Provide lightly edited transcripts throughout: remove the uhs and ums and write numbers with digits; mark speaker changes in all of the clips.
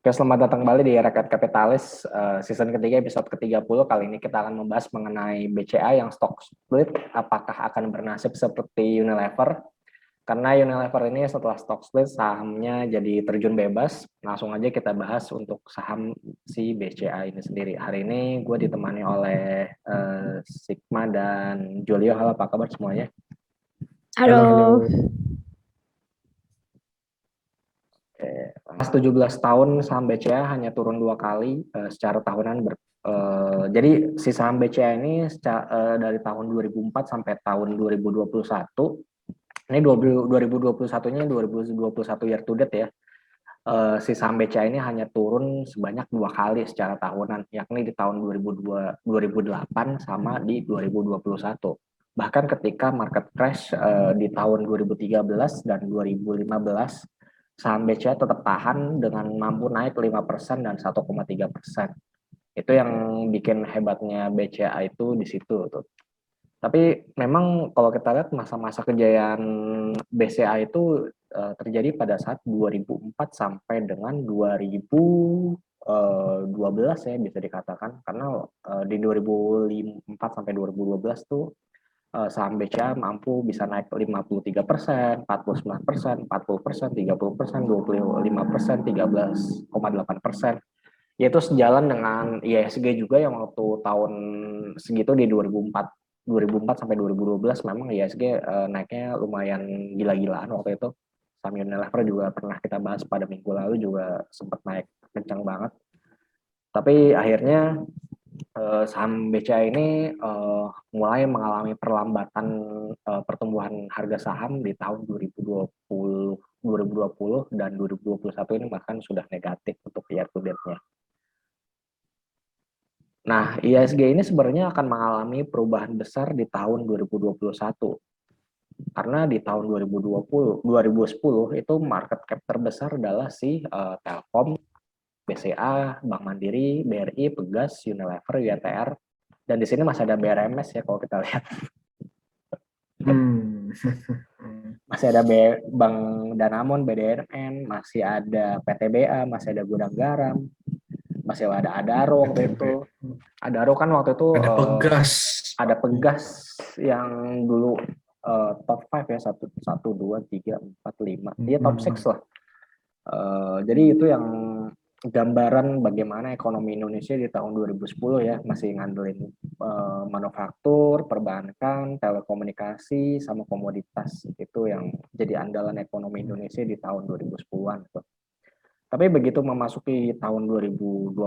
Speaker 1: Oke, selamat datang kembali di Rakyat Kapitalis, season ketiga, episode ke-30. Kali ini kita akan membahas mengenai BCA yang stock split, apakah akan bernasib seperti Unilever. Karena Unilever ini setelah stock split, sahamnya jadi terjun bebas. Langsung aja kita bahas untuk saham si BCA ini sendiri. Hari ini gue ditemani oleh Sigma dan Julio. Halo, apa kabar semuanya?
Speaker 2: Halo.
Speaker 3: Halo.
Speaker 1: Pas 17 tahun saham BCA hanya turun 2 kali secara tahunan. Jadi si saham BCA ini dari tahun 2004 sampai tahun 2021, ini 2021-nya 2021 year to date ya, si saham BCA ini hanya turun sebanyak 2 kali secara tahunan, yakni di tahun 2008 sama di 2021. Bahkan ketika market crash di tahun 2013 dan 2015, saham BCA tetap tahan dengan mampu naik 5% dan 1,3%. Itu yang bikin hebatnya BCA itu di situ tuh. Tapi memang kalau kita lihat masa-masa kejayaan BCA itu terjadi pada saat 2004 sampai dengan 2012 ya, bisa dikatakan, karena di 2004 sampai 2012 tuh saham BCA mampu bisa naik 53%, 49%, 40%, 30%, 25%, 13,8%. Yaitu sejalan dengan ISG juga yang waktu tahun segitu di 2004 sampai 2012 memang ISG naiknya lumayan gila-gilaan waktu itu. Saham Unilever juga pernah kita bahas pada minggu lalu, juga sempat naik kencang banget. Tapi akhirnya saham BCA ini mulai mengalami perlambatan pertumbuhan harga saham di tahun 2020 dan 2021 ini bahkan sudah negatif untuk year to date-nya. Nah, ISG ini sebenarnya akan mengalami perubahan besar di tahun 2021. Karena di tahun 2010 itu market cap terbesar adalah si Telkom, BCA, Bank Mandiri, BRI, Pegas, Unilever, UTR, dan di sini masih ada BRMS ya kalau kita lihat. Masih ada Bank Danamon, BDRN, masih ada PTBA, masih ada Gudang Garam, masih ada Adaro waktu itu. Adaro kan waktu itu
Speaker 3: Ada Pegas.
Speaker 1: ada Pegas yang dulu top 5 ya, 1, 2, 3, 4, 5. Dia top 6 lah. Jadi itu yang gambaran bagaimana ekonomi Indonesia di tahun 2010 ya, masih ngandelin manufaktur, perbankan, telekomunikasi, sama komoditas. Itu yang jadi andalan ekonomi Indonesia di tahun 2010-an. Tapi begitu memasuki tahun 2020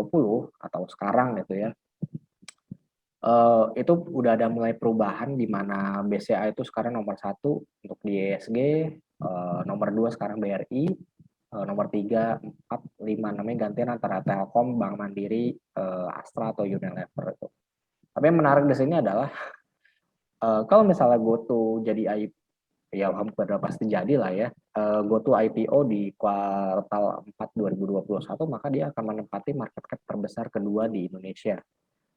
Speaker 1: atau sekarang gitu ya, itu udah ada mulai perubahan di mana BCA itu sekarang nomor 1 untuk di ESG, nomor 2 sekarang BRI, nomor 3, 4, 5 namanya gantian antara Telkom, Bank Mandiri, Astra atau Unilever itu. Tapi yang menarik di sini adalah kalau misalnya GoTo jadi ya alhamdulillah pasti jadi lah ya, GoTo IPO di kuartal 4 2021, maka dia akan menempati market cap terbesar kedua di Indonesia.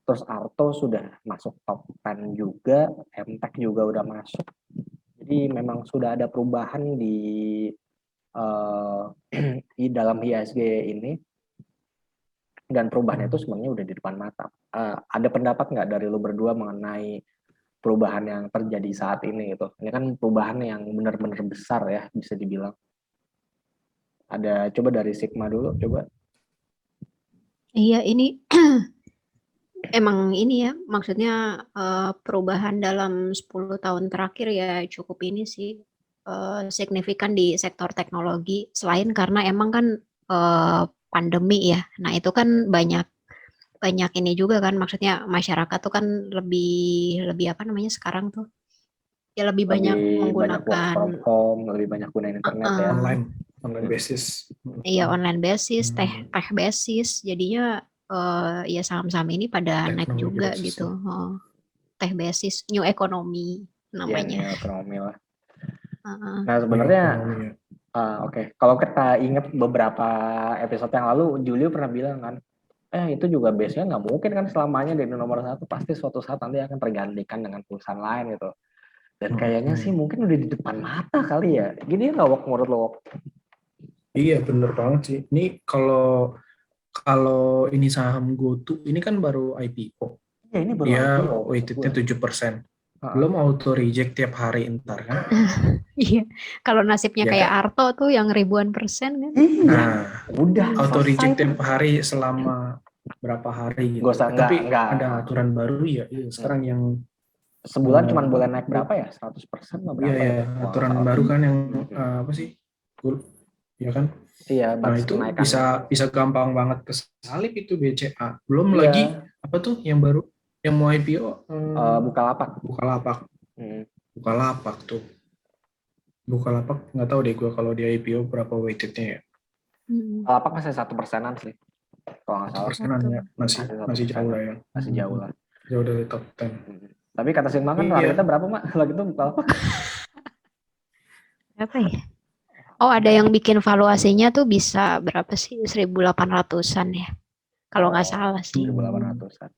Speaker 1: Terus Arto sudah masuk top 10 juga, MTech juga udah masuk. Jadi memang sudah ada perubahan di dalam ISG ini, dan perubahan itu sebenarnya udah di depan mata. Ada pendapat nggak dari lu berdua mengenai perubahan yang terjadi saat ini gitu? Ini kan perubahan yang benar-benar besar ya, bisa dibilang. Ada, coba dari Sigma dulu, coba.
Speaker 2: Iya, ini emang ini ya, maksudnya perubahan dalam 10 tahun terakhir ya cukup ini sih, signifikan di sektor teknologi. Selain karena emang kan pandemi ya. Nah, itu kan banyak banyak ini juga kan, maksudnya masyarakat tuh kan lebih lebih apa namanya sekarang tuh, ya lebih banyak
Speaker 1: Lebih banyak work
Speaker 2: menggunakan
Speaker 1: from home, lebih banyak gunain internet ya.
Speaker 3: Online basis.
Speaker 2: iya online basis, teh teh basis, jadinya ya saham-saham ini pada naik
Speaker 3: Teknologi
Speaker 2: juga
Speaker 3: basis.
Speaker 2: gitu. Teh basis, new economy
Speaker 1: Ya,
Speaker 2: namanya.
Speaker 1: new ekonomi lah.
Speaker 2: Heeh.
Speaker 1: Nah,
Speaker 3: New
Speaker 1: sebenarnya
Speaker 3: ekonomi ya.
Speaker 1: oke. Kalau kita ingat beberapa episode yang lalu, Julio pernah bilang kan, itu juga biasanya nggak mungkin kan selamanya dari nomor 1, pasti suatu saat nanti akan tergantikan dengan perusahaan lain gitu. Dan kayaknya sih mungkin udah di depan mata kali ya. Gini nggak, Wok, menurut lo, Wok?
Speaker 3: Iya bener banget sih. Ini kalau Kalau ini saham GoTo, ini kan baru IPO.
Speaker 1: Ya ini baru
Speaker 3: Dia
Speaker 1: IPO.
Speaker 3: weightednya 7%.
Speaker 1: Heeh.
Speaker 3: Belum auto reject tiap hari ntar kan.
Speaker 2: Iya, kalau nasibnya
Speaker 3: Iya
Speaker 2: kayak
Speaker 3: kan?
Speaker 2: Arto tuh yang ribuan persen kan.
Speaker 1: Iya,
Speaker 3: Nah,
Speaker 1: udah
Speaker 3: auto
Speaker 1: selesai
Speaker 3: reject
Speaker 1: tuh.
Speaker 3: tiap hari selama berapa hari
Speaker 1: Gak
Speaker 3: gitu.
Speaker 1: usah,
Speaker 3: Tapi
Speaker 1: enggak.
Speaker 3: ada aturan baru ya. Iya, sekarang yang
Speaker 1: Sebulan cuma boleh naik berapa ya? 100% atau
Speaker 3: iya
Speaker 1: berapa
Speaker 3: ya
Speaker 1: ya? Kalau nggak
Speaker 3: aturan
Speaker 1: salah.
Speaker 3: baru kan yang apa sih? Ya kan?
Speaker 1: Iya,
Speaker 3: Nah,
Speaker 1: batas
Speaker 3: itu
Speaker 1: kenaikannya.
Speaker 3: bisa gampang banget kesalip itu BCA. Belum
Speaker 1: Iya,
Speaker 3: lagi apa tuh yang baru yang mau IPO
Speaker 1: Bukalapak.
Speaker 3: Bukalapak.
Speaker 1: Hmm.
Speaker 3: Bukalapak tuh. Bukalapak nggak tahu deh gue kalau di IPO berapa weightednya ya.
Speaker 1: Bukalapak masih 1%-an sih, kalau nggak
Speaker 3: Satu
Speaker 1: salah.
Speaker 3: persenan ya
Speaker 1: Masih
Speaker 3: masih jauh
Speaker 1: 1%-an.
Speaker 3: lah ya.
Speaker 1: Masih jauh lah.
Speaker 3: Jauh dari top 10.
Speaker 1: Tapi kata Sigma kan targetnya
Speaker 3: Iya.
Speaker 1: berapa, Mak? Kalau gitu Bukalapak.
Speaker 2: Berapa ya? Oh, ada yang bikin valuasinya tuh bisa berapa sih? 1.800-an ya. Kalau nggak salah sih.
Speaker 1: 1.800-an.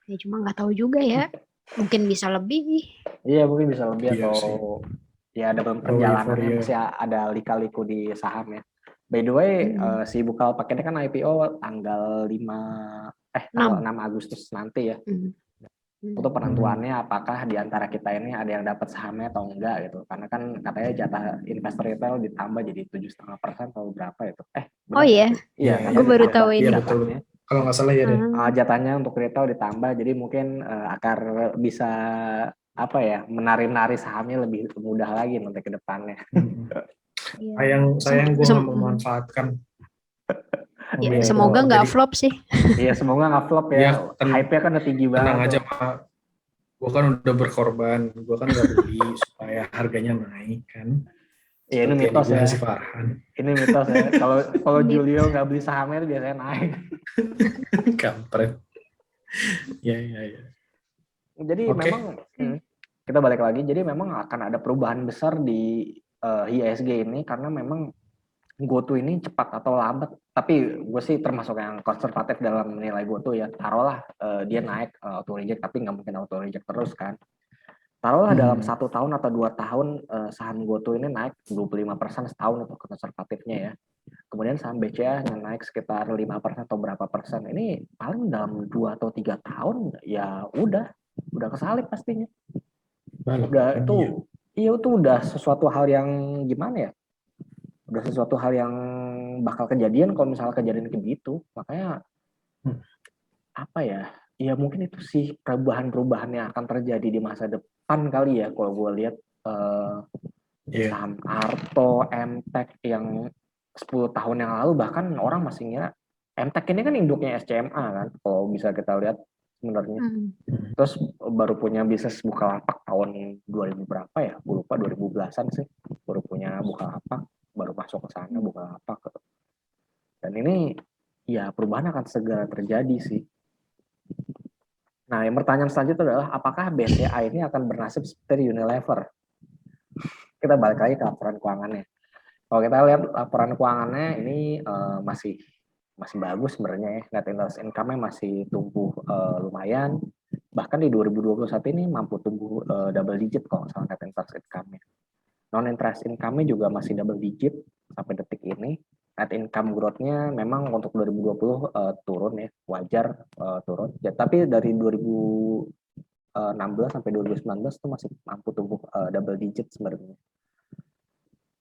Speaker 2: Ya cuma nggak tahu juga ya. Mungkin bisa lebih.
Speaker 1: Iya, mungkin bisa lebih
Speaker 3: Iya
Speaker 1: atau
Speaker 3: sih.
Speaker 1: ya dalam
Speaker 3: Oh,
Speaker 1: perjalanannya
Speaker 3: euforia.
Speaker 1: masih ada lika-liku di saham ya. By the way, si Bukalapak ini kan IPO tanggal 6 Agustus nanti ya. Itu penentuannya apakah di antara kita ini ada yang dapat sahamnya atau enggak gitu. Karena kan katanya jatah investor retail ditambah jadi 7,5% atau berapa itu.
Speaker 2: Oh
Speaker 1: Benar?
Speaker 2: iya,
Speaker 1: Iya,
Speaker 3: Iya,
Speaker 1: katanya
Speaker 2: gue baru
Speaker 1: ditambah
Speaker 2: tahu ini.
Speaker 3: Iya betul.
Speaker 1: jatahnya.
Speaker 3: Kalau nggak salah ya deh.
Speaker 1: Jatahnya untuk retail ditambah, jadi mungkin akan bisa apa ya, menari-nari sahamnya lebih mudah lagi nanti ke depannya.
Speaker 3: Sayang gue nggak memanfaatkan.
Speaker 2: Ya, semoga nggak flop sih.
Speaker 1: Iya, semoga nggak flop ya. Hype-nya kan udah tinggi banget.
Speaker 3: Tenang aja, Pak. Gue kan udah berkorban. Gue kan nggak beli supaya harganya naik kan.
Speaker 1: Iya, ini mitos ya.
Speaker 3: Si Farhan.
Speaker 1: Ini mitos ya. Kalau Julio nggak beli sahamnya itu biasanya naik.
Speaker 3: Kampret. Ya.
Speaker 1: Jadi memang kita balik lagi. Jadi memang akan ada perubahan besar di ISG ini karena memang GoTo ini cepat atau lambat. Tapi gue sih termasuk yang konservatif dalam menilai GoTo ya. Taruhlah dia naik auto reject, tapi nggak mungkin auto reject terus kan. Taruhlah dalam 1 tahun atau 2 tahun saham GoTo ini naik 25% setahun untuk konservatifnya ya. Kemudian saham BCA yang naik sekitar 5% atau berapa persen. Ini paling dalam 2 atau 3 tahun ya udah kesalip pastinya. Udah itu iya itu udah sesuatu hal yang gimana ya? Udah sesuatu hal yang bakal kejadian kalau misalnya kejadian kayak gitu. Makanya apa ya? Ya mungkin itu sih perubahan-perubahan yang akan terjadi di masa depan kali ya kalau gue lihat saham Arto, MTEK yang 10 tahun yang lalu bahkan orang masih ngira MTEK ini kan induknya SCMA kan kalau bisa kita lihat sebenarnya. Terus baru punya bisnis Bukalapak tahun 2000 berapa ya? Gue lupa 2010-an sih. Baru punya Bukalapak, baru masuk ke sana Bukalapak. Dan ini ya perubahan akan segera terjadi sih. Nah, yang pertanyaan selanjutnya adalah apakah BCA ini akan bernasib seperti Unilever? Kita balik lagi ke laporan keuangannya. Kalau kita lihat laporan keuangannya ini masih bagus sebenarnya ya. Net interest income-nya masih tumbuh lumayan. Bahkan di 2021 ini mampu tumbuh double digit kalau salah net interest income-nya. Non interest income-nya juga masih double digit sampai detik ini. Net income growth-nya memang untuk 2020 turun ya, wajar turun. Ya, tapi dari 2016 sampai 2019 itu masih mampu tumbuh double digit sebenarnya.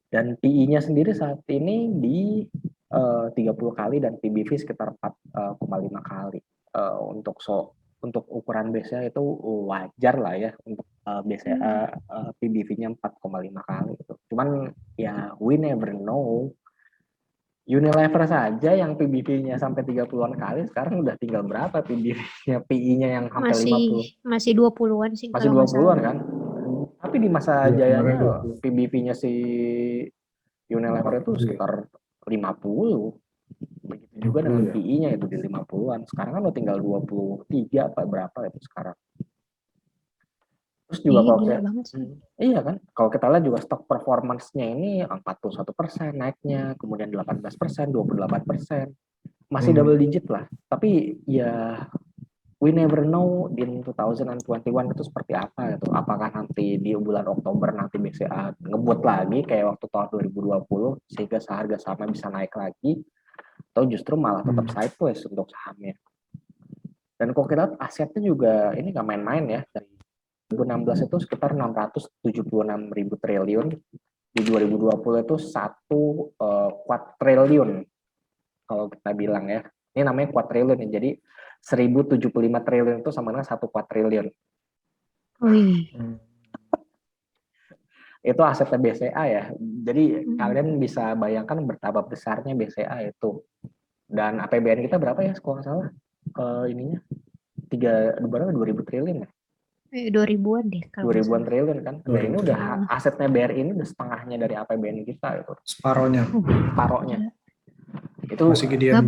Speaker 1: Dan PI-nya sendiri saat ini di 30 kali dan PBV sekitar 4,5 kali. Untuk ukuran BCA itu wajar lah ya untuk BCA PBV-nya 4,5 kali gitu. Cuman ya we never know. Unilever saja yang PBV-nya sampai 30-an kali sekarang udah tinggal berapa PBV-nya, PI-nya yang hampir 50.
Speaker 2: Masih 20-an sih
Speaker 1: Masih
Speaker 2: kalau
Speaker 1: 20-an kan. Tapi di masa jayanya PBV-nya si Unilever itu sekitar 50. Begitu juga dengan PI-nya itu di 50-an. Sekarang kan udah tinggal 23 apa berapa itu sekarang. Terus juga kalau iya kan, kalau kita lihat juga stock performance-nya ini 41% naiknya, kemudian 18%, 28%. Masih double digit lah. Tapi ya we never know in 2021 itu seperti apa gitu. Apakah nanti di bulan Oktober nanti BCA ngebut lagi kayak waktu tahun 2020 sehingga harga sahamnya bisa naik lagi, atau justru malah tetap sideways untuk sahamnya. Dan kalau kita lihat asetnya juga ini nggak main-main ya. Dari 2016 itu sekitar 676.000 triliun, di 2020 itu 1 kuadriliun kalau kita bilang ya. Ini namanya kuadriliun ya. Jadi 1075 triliun itu sama dengan 1 kuadriliun.
Speaker 2: Wih.
Speaker 1: Itu asetnya BCA ya. Jadi kalian bisa bayangkan betapa besarnya BCA itu. Dan APBN kita berapa ya kalau nggak salah? Ininya 2000 triliun ya?
Speaker 2: 2000-an deh kalau
Speaker 1: 2000-an triliun kan. Dan ini
Speaker 3: 2000
Speaker 1: udah asetnya BRI ini udah setengahnya dari APBN kita itu.
Speaker 3: Separohnya.
Speaker 1: Separohnya. Itu
Speaker 3: Masih gedean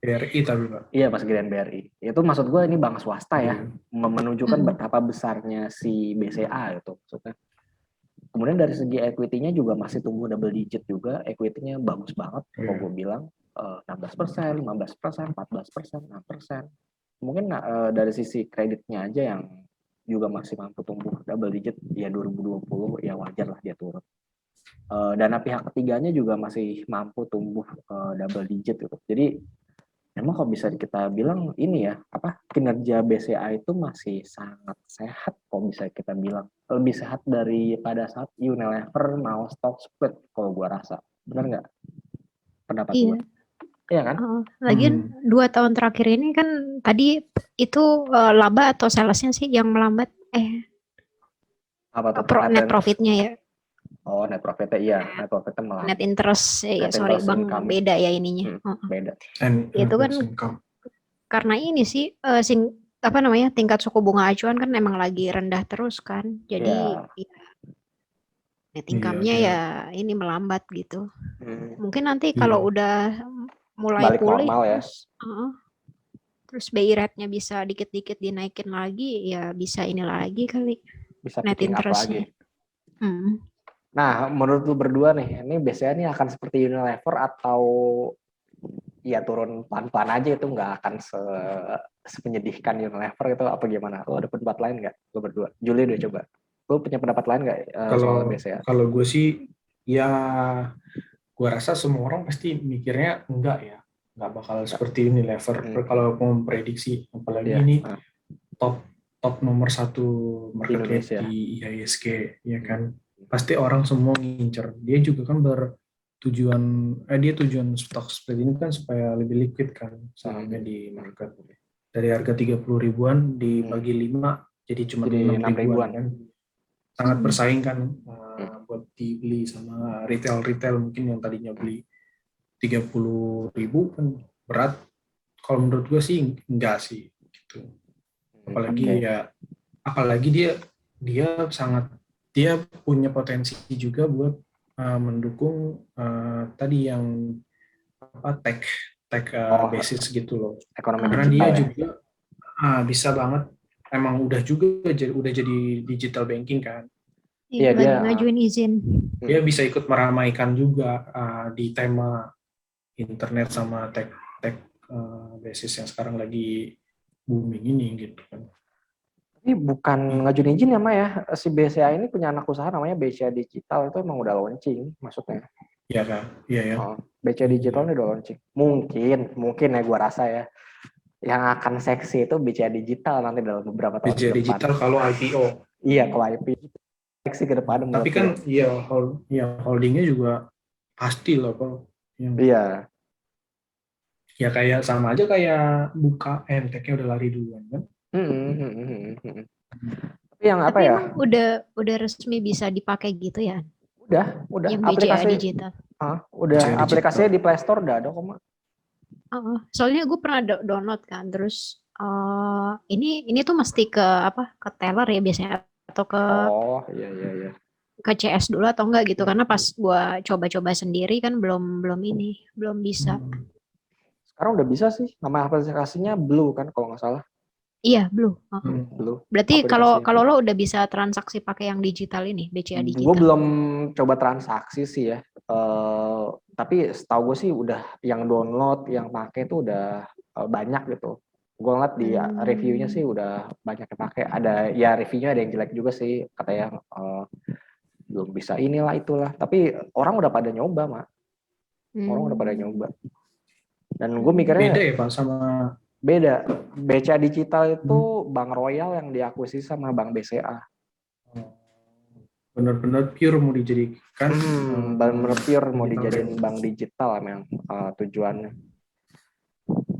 Speaker 3: BRI tapi Pak.
Speaker 1: iya Mas gedean BRI. Itu maksud gue ini bank swasta ya, menunjukkan betapa besarnya si BCA itu maksudnya. Kemudian dari segi equity-nya juga masih tumbuh double digit juga, equity-nya bagus banget kalau gue bilang 16%, 15%, 14%, 6%. Mungkin dari sisi kreditnya aja yang juga masih mampu tumbuh double digit, ya 2020 ya wajar lah dia turun. Dana pihak ketiganya juga masih mampu tumbuh double digit gitu. Jadi memang kalau bisa kita bilang ini ya, kinerja BCA itu masih sangat sehat kalau bisa kita bilang. Lebih sehat daripada saat Unilever mau stock split kalau gua rasa. Benar nggak pendapat
Speaker 2: Iya.
Speaker 1: gua? Iya kan?
Speaker 2: Lagian 2 tahun terakhir ini kan tadi itu laba atau salesnya sih yang melambat?
Speaker 1: Apa tuh?
Speaker 2: Net profitnya ya.
Speaker 1: Oh, net profitnya iya, net profitnya malah.
Speaker 2: Net interest ya, sorry Bang,
Speaker 1: income.
Speaker 2: beda ya ininya.
Speaker 1: Beda.
Speaker 2: Itu kan karena ini sih tingkat suku bunga acuan kan emang lagi rendah terus kan. Jadi net income-nya ya ini melambat gitu. Mungkin nanti kalau udah mulai
Speaker 1: balik
Speaker 2: pulih
Speaker 1: normal ya.
Speaker 2: Terus BI rate-nya bisa dikit-dikit dinaikin lagi, ya bisa ini lagi kali.
Speaker 1: Bisa
Speaker 2: net interest-nya.
Speaker 1: Nah, menurut lu berdua nih, ini biasanya nih akan seperti Unilever atau ya turun pelan-pelan aja, itu nggak akan semenyedihkan Unilever itu apa gimana? Lu ada pendapat lain nggak? Lu berdua. Juli udah coba. Lu punya pendapat lain nggak soal BCA?
Speaker 3: Kalau gue sih, ya gue rasa semua orang pasti mikirnya enggak ya. Nggak bakal seperti Unilever kalau mau memprediksi. Apalagi ini top nomor 1 market cap di IHSG, ya kan? Pasti orang semua ngincer. Dia juga kan dia tujuan stock split ini kan supaya lebih liquid kan sahamnya di market. Dari harga 30 ribuan dibagi 5 jadi cuma 6 ribuan kan. Sangat bersaing kan buat dibeli sama retail mungkin yang tadinya beli 30 ribu kan berat. Kalau menurut gue sih enggak sih gitu. Apalagi dia punya potensi juga buat mendukung tadi yang tech basis gitu loh.
Speaker 1: Ekonomi
Speaker 3: karena dia juga bisa banget, emang udah jadi digital banking kan.
Speaker 2: Iya, dia ngajuin izin.
Speaker 3: Dia bisa ikut meramaikan juga di tema internet sama tech basis yang sekarang lagi booming ini gitu kan.
Speaker 1: Ini bukan ngajuin izin ya, Ma ya. Si BCA ini punya anak usaha namanya BCA Digital, itu emang udah launching maksudnya.
Speaker 3: Iya kan? Iya ya.
Speaker 1: BCA Digital ini udah launching. Mungkin ya gua rasa ya. Yang akan seksi itu BCA Digital nanti dalam beberapa tahun
Speaker 3: BCA Digital kalau IPO.
Speaker 1: Iya, kalau IPO seksi ke depan.
Speaker 3: Tapi kan holdingnya juga pasti loh kalau.
Speaker 1: Iya.
Speaker 3: Ya kayak sama aja kayak buka Tech-nya udah lari duluan kan.
Speaker 1: Tapi yang apa ya?
Speaker 2: Udah resmi bisa dipakai gitu ya?
Speaker 1: Udah.
Speaker 2: Yang BCA Digital.
Speaker 1: Udah aplikasinya di Play Store udah ada kok, Ma.
Speaker 2: Soalnya gue pernah download kan, terus ini tuh mesti ke teller ya biasanya atau ke
Speaker 1: iya.
Speaker 2: ke CS dulu atau enggak gitu, karena pas gue coba-coba sendiri kan belum bisa.
Speaker 1: Sekarang udah bisa sih, nama aplikasinya Blue kan kalau nggak salah.
Speaker 2: Iya, Blue.
Speaker 1: Blue.
Speaker 2: Berarti kalau lo udah bisa transaksi pakai yang digital ini, BCA Digital?
Speaker 1: Gue belum coba transaksi sih ya. Tapi setahu gue sih udah yang download, yang pakai itu udah banyak gitu. Gue ngeliat di reviewnya sih udah banyak yang pakai. Ada ya reviewnya ada yang jelek juga sih, katanya belum bisa inilah itulah. Tapi orang udah pada nyoba, Mak. Orang udah pada nyoba. Dan gue mikirnya
Speaker 3: Beda ya Pak sama
Speaker 1: beda. BCA Digital itu
Speaker 3: Hmm.
Speaker 1: Bank Royal yang diakuisisi sama Bank BCA.
Speaker 3: Benar-benar pure mau dijadikan
Speaker 1: Bener-bener pure mau
Speaker 3: digital
Speaker 1: dijadiin
Speaker 3: payment.
Speaker 1: bank digital memang tujuannya.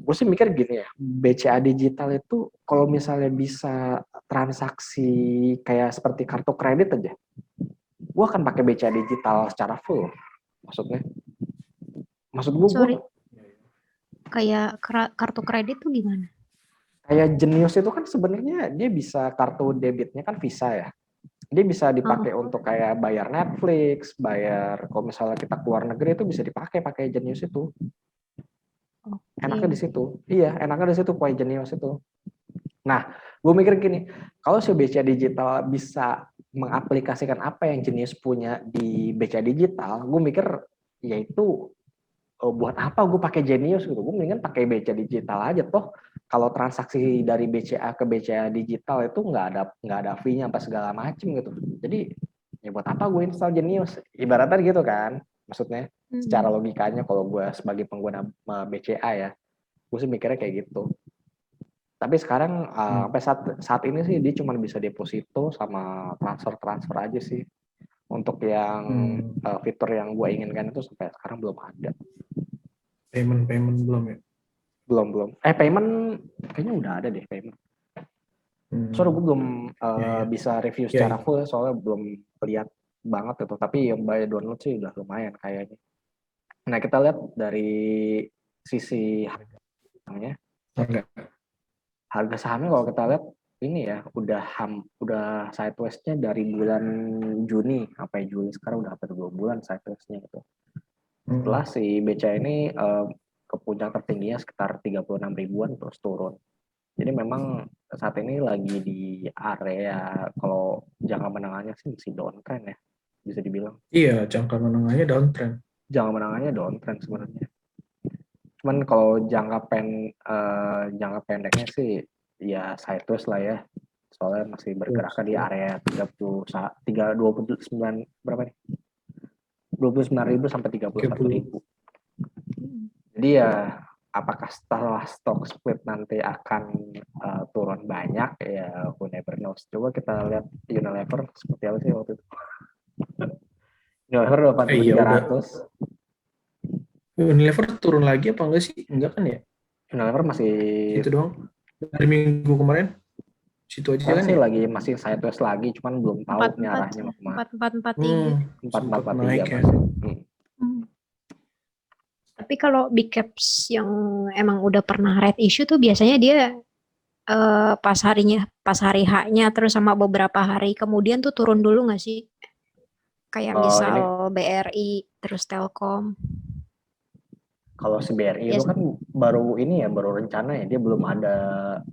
Speaker 1: Gue sih mikir gini ya, BCA Digital itu kalau misalnya bisa transaksi kayak seperti kartu kredit aja, gue akan pakai BCA Digital secara full. Maksud gue
Speaker 2: Sorry, kayak kartu kredit tuh gimana?
Speaker 1: kayak Jenius itu kan sebenarnya dia bisa kartu debitnya kan Visa ya. Dia bisa dipakai untuk kayak bayar Netflix, bayar kalau misalnya kita keluar negeri itu bisa dipakai pakai Jenius itu. Enaknya di
Speaker 2: Oke.
Speaker 1: situ. Iya, enaknya di situ pakai Jenius itu. Nah, gue mikir gini, kalau si BCA Digital bisa mengaplikasikan apa yang Jenius punya di BCA Digital, gue mikir yaitu buat apa gue pakai Genius gitu, gue mendingan pakai BCA Digital aja toh. Kalau transaksi dari BCA ke BCA Digital itu nggak ada fee-nya apa segala macem gitu. Jadi ya buat apa gue install Genius, ibaratnya gitu kan, maksudnya secara logikanya kalau gue sebagai pengguna BCA ya, gue sih mikirnya kayak gitu. Tapi sekarang sampai saat ini sih dia cuma bisa deposito sama transfer aja sih. Untuk yang fitur yang gue inginkan itu sampai sekarang belum ada.
Speaker 3: Payment belum ya?
Speaker 1: Belum. Payment kayaknya udah ada deh payment. Soalnya gue belum bisa review secara full soalnya belum lihat banget itu. Tapi yang by download sih udah lumayan kayaknya. Nah kita lihat dari sisi harganya. Harga sahamnya kalau kita lihat ini ya udah sideways-nya dari bulan Juni sampai Juli, sekarang udah hampir 2 bulan sideways-nya gitu. Setelah si BCA ini ke puncak tertingginya sekitar 36 ribuan terus turun. Jadi memang saat ini lagi di area kalau jangka menengahnya sih masih downtrend ya, bisa dibilang.
Speaker 3: Iya, jangka menengahnya downtrend.
Speaker 1: Jangka menengahnya downtrend sebenarnya. Cuman kalau jangka pendeknya sih ya sideways lah ya. Soalnya masih bergerak di area 29 berapa nih? 29.000 sampai 31.000. Jadi ya apakah setelah stock split nanti akan turun banyak ya who never knows. Coba kita lihat Unilever seperti apa sih waktu itu. Unilever 8.300.
Speaker 3: Unilever turun lagi apa enggak sih? Enggak kan ya?
Speaker 1: Unilever masih
Speaker 3: Itu doang. Dari minggu kemarin situ aja kan
Speaker 1: sih
Speaker 3: ya?
Speaker 1: lagi masih sideways lagi, cuman belum tahu nih arahnya mau kemana.
Speaker 2: 4443.
Speaker 1: 4443
Speaker 3: naik ya.
Speaker 1: masih.
Speaker 2: Tapi kalau big caps yang emang udah pernah red issue tuh biasanya dia pas hari H-nya terus sama beberapa hari kemudian tuh turun dulu nggak sih? Kayak
Speaker 1: Ini
Speaker 2: misal BRI terus Telkom.
Speaker 1: kalau si BRI itu kan baru rencana ya, dia belum ada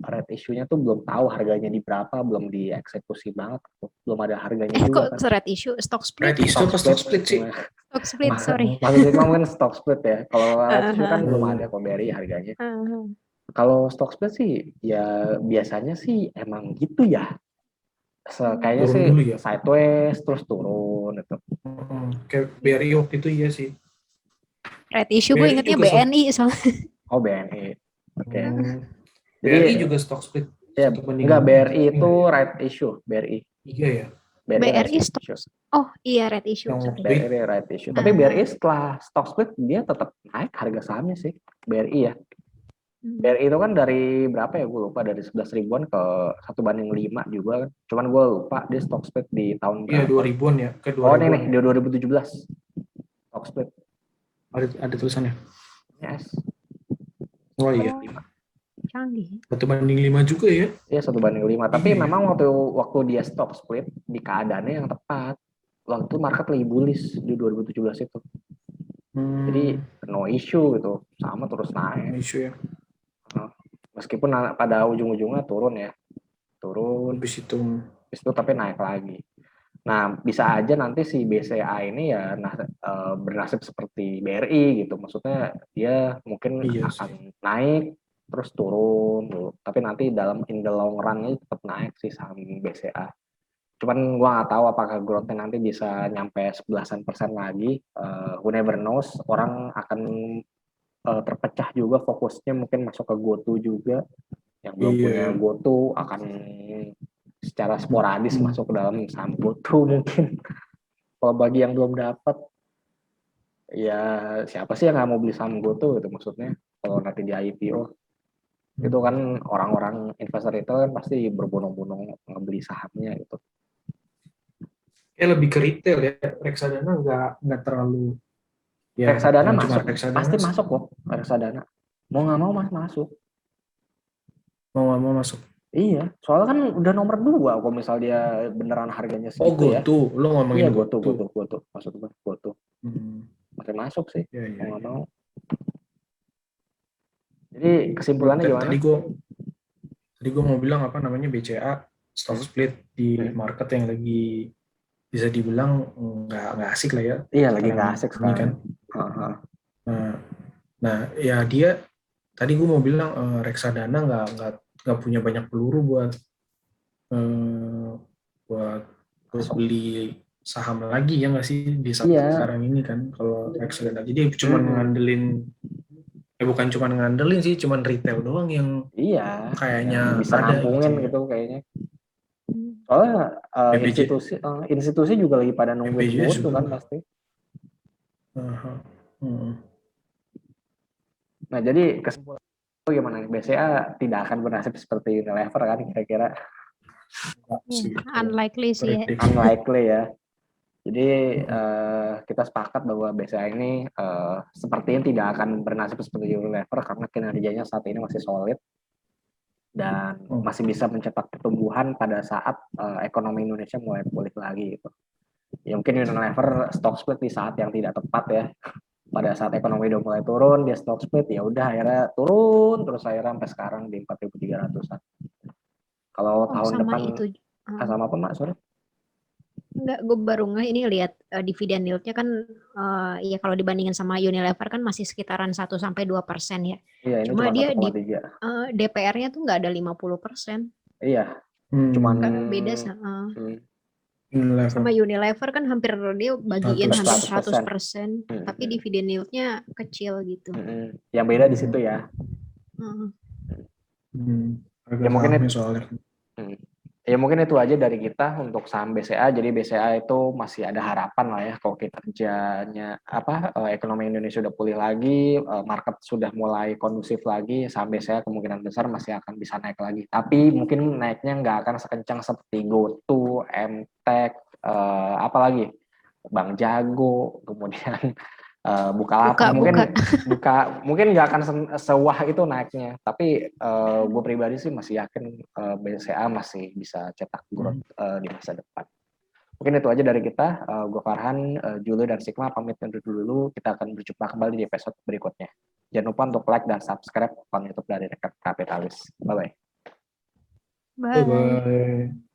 Speaker 1: red issue-nya tuh, belum tahu harganya di berapa, belum dieksekusi banget, belum ada harganya juga
Speaker 2: Kok
Speaker 1: kan.
Speaker 2: red issue? Stock split?
Speaker 3: Red issue apa stock split sih?
Speaker 2: Stock split, sorry.
Speaker 1: Maksudnya kan stock split ya. Kalau red issue kan belum ada kok BRI harganya. Kalau stock split sih ya biasanya sih emang gitu ya. Kayaknya
Speaker 3: Turun
Speaker 1: sih
Speaker 3: dulu ya.
Speaker 1: sideways terus turun itu.
Speaker 3: Kayak BRI waktu itu iya sih.
Speaker 2: Red issue gue ingetnya BNI soalnya.
Speaker 1: Oh BNI. Oke.
Speaker 3: Jadi BRI juga stock split.
Speaker 1: Ya, enggak, BRI itu red issue, BRI.
Speaker 3: Iya ya.
Speaker 2: BRI stock. Oh iya red issue.
Speaker 1: BRI red issue. Tapi BRI setelah stock split dia tetap naik harga sahamnya sih, BRI ya. BRI itu kan dari berapa ya, gue lupa, dari 11 ribuan ke 1:5 juga kan. Cuman gue lupa dia stock split di tahun berapa.
Speaker 3: Iya 2000-an ya, ke 2000.
Speaker 1: Oh ini nih, di 2017 stock split.
Speaker 3: Ada tulisannya.
Speaker 1: Yes.
Speaker 3: Oh iya.
Speaker 2: Canggih.
Speaker 3: 1:5 juga ya.
Speaker 1: Iya 1:5. Tapi memang waktu dia stock split di keadaannya yang tepat. Waktu market lagi bullish di 2017 itu. Jadi no issue gitu, sama terus naik.
Speaker 3: No issue ya.
Speaker 1: Meskipun pada ujung-ujungnya turun ya,
Speaker 3: habis itu
Speaker 1: tapi naik lagi. Nah bisa aja nanti si BCA ini ya bernasib seperti BRI gitu, maksudnya dia mungkin akan naik terus turun dulu, tapi nanti in the long run-nya tetap naik sih saham BCA. Cuman gua nggak tahu apakah growth-nya nanti bisa nyampe 11% lagi. Who never knows, orang akan terpecah juga fokusnya, mungkin masuk ke GoTo juga. Yang belum punya
Speaker 3: Iya.
Speaker 1: GoTo akan secara sporadis masuk ke dalam saham GoTo mungkin. Kalau bagi yang belum dapat, ya siapa sih yang nggak mau beli saham GoTo gitu maksudnya. Kalau nanti di IPO itu kan orang-orang investor itu kan pasti berbondong-bondong ngebeli sahamnya gitu.
Speaker 3: Lebih ke retail ya, reksadana nggak terlalu ya,
Speaker 1: Reksadana
Speaker 3: yang cuma
Speaker 1: masuk,
Speaker 3: reksadana
Speaker 1: pasti masuk kok reksadana. Mau nggak mau masuk.
Speaker 3: mau nggak mau masuk.
Speaker 1: Iya, soalnya kan udah nomor 2 kalau misal dia beneran harganya
Speaker 3: Oh
Speaker 1: segitu ya.
Speaker 3: GoTo, lo
Speaker 1: Iya,
Speaker 3: ngomongin
Speaker 1: GoTo,
Speaker 3: GoTo.
Speaker 1: maksud gue GoTo.
Speaker 3: Hmm.
Speaker 1: Masih masuk sih,
Speaker 3: Ya,
Speaker 1: mau
Speaker 3: ya,
Speaker 1: nggak
Speaker 3: ya.
Speaker 1: mau. Jadi kesimpulannya gimana?
Speaker 3: Tadi gue mau bilang apa namanya BCA stock split di market yang lagi bisa dibilang nggak asik lah ya
Speaker 1: Iya, lagi
Speaker 3: sekarang
Speaker 1: nggak asik
Speaker 3: ini kan.
Speaker 1: sekarang.
Speaker 3: Nah, nah ya dia tadi gue mau bilang reksadana nggak punya banyak peluru eh, buat
Speaker 1: Masuk.
Speaker 3: beli saham lagi ya nggak sih di saat
Speaker 1: Iya.
Speaker 3: sekarang ini kan kalau reksadana. Jadi cuma ngandelin bukan cuma ngandelin sih, cuman retail doang yang
Speaker 1: Iya, yang
Speaker 3: kayaknya
Speaker 1: bisa
Speaker 3: ada gitu
Speaker 1: nampungin
Speaker 3: ya.
Speaker 1: gitu kayaknya. Soalnya
Speaker 3: BPJ,
Speaker 1: institusi juga lagi pada nungguin
Speaker 3: BPJ
Speaker 1: GoTo
Speaker 3: juga
Speaker 1: kan
Speaker 3: nggak.
Speaker 1: pasti.
Speaker 3: Aha. Hmm.
Speaker 1: Nah, jadi kesimpulan gimana nih? BCA tidak akan bernasib seperti Unilever kan kira-kira.
Speaker 3: Nggak sih, kalau
Speaker 2: Unlikely sih ya.
Speaker 3: prediksi.
Speaker 1: Unlikely ya. Jadi kita sepakat bahwa BCA ini sepertinya tidak akan bernasib seperti Unilever karena kinerjanya saat ini masih solid dan masih bisa mencetak pertumbuhan pada saat ekonomi Indonesia mulai pulih lagi gitu. Ya mungkin Unilever stock split di saat yang tidak tepat ya. Pada saat ekonomi udah mulai turun, dia stock split, ya udah akhirnya turun terus akhirnya sampai sekarang di 4.300-an. Kalau tahun
Speaker 2: Sama
Speaker 1: depan
Speaker 2: itu.
Speaker 1: sama apa Mak? Sorry.
Speaker 2: Enggak, gue baru nggak ini lihat dividen yieldnya kan ya kalau dibandingin sama Unilever kan masih sekitaran 1-2% ya.
Speaker 1: Iya, ini
Speaker 2: Cuma
Speaker 1: cuma
Speaker 2: dia di
Speaker 1: 1,3.
Speaker 2: DPR-nya tuh nggak ada 50%.
Speaker 1: Iya, cuman
Speaker 2: Beda sama
Speaker 3: Unilever
Speaker 2: Unilever kan hampir dia bagiin
Speaker 3: 100.
Speaker 2: hampir
Speaker 1: 100%.
Speaker 2: 100%, tapi dividen yieldnya kecil gitu.
Speaker 1: Yang beda di situ ya.
Speaker 3: Harga
Speaker 1: Ya mungkin
Speaker 3: sahamnya soalnya.
Speaker 1: Ya mungkin itu aja dari kita untuk saham BCA. Jadi BCA itu masih ada harapan lah ya kalau kinerjanya ekonomi Indonesia sudah pulih lagi, market sudah mulai kondusif lagi, saham BCA kemungkinan besar masih akan bisa naik lagi. Tapi mungkin naiknya nggak akan sekencang seperti GoTo, MTech, apalagi Bank Jago, kemudian Bukalapak mungkin nggak akan sewah itu naiknya, tapi gue pribadi sih masih yakin BCA masih bisa cetak growth di masa depan. Mungkin itu aja dari kita. Gue Farhan, Julio dan Sigma pamit undur dulu. Kita akan berjumpa kembali di episode berikutnya. Jangan lupa untuk like dan subscribe akun YouTube dari Kapitalis. Bye bye.
Speaker 2: Bye.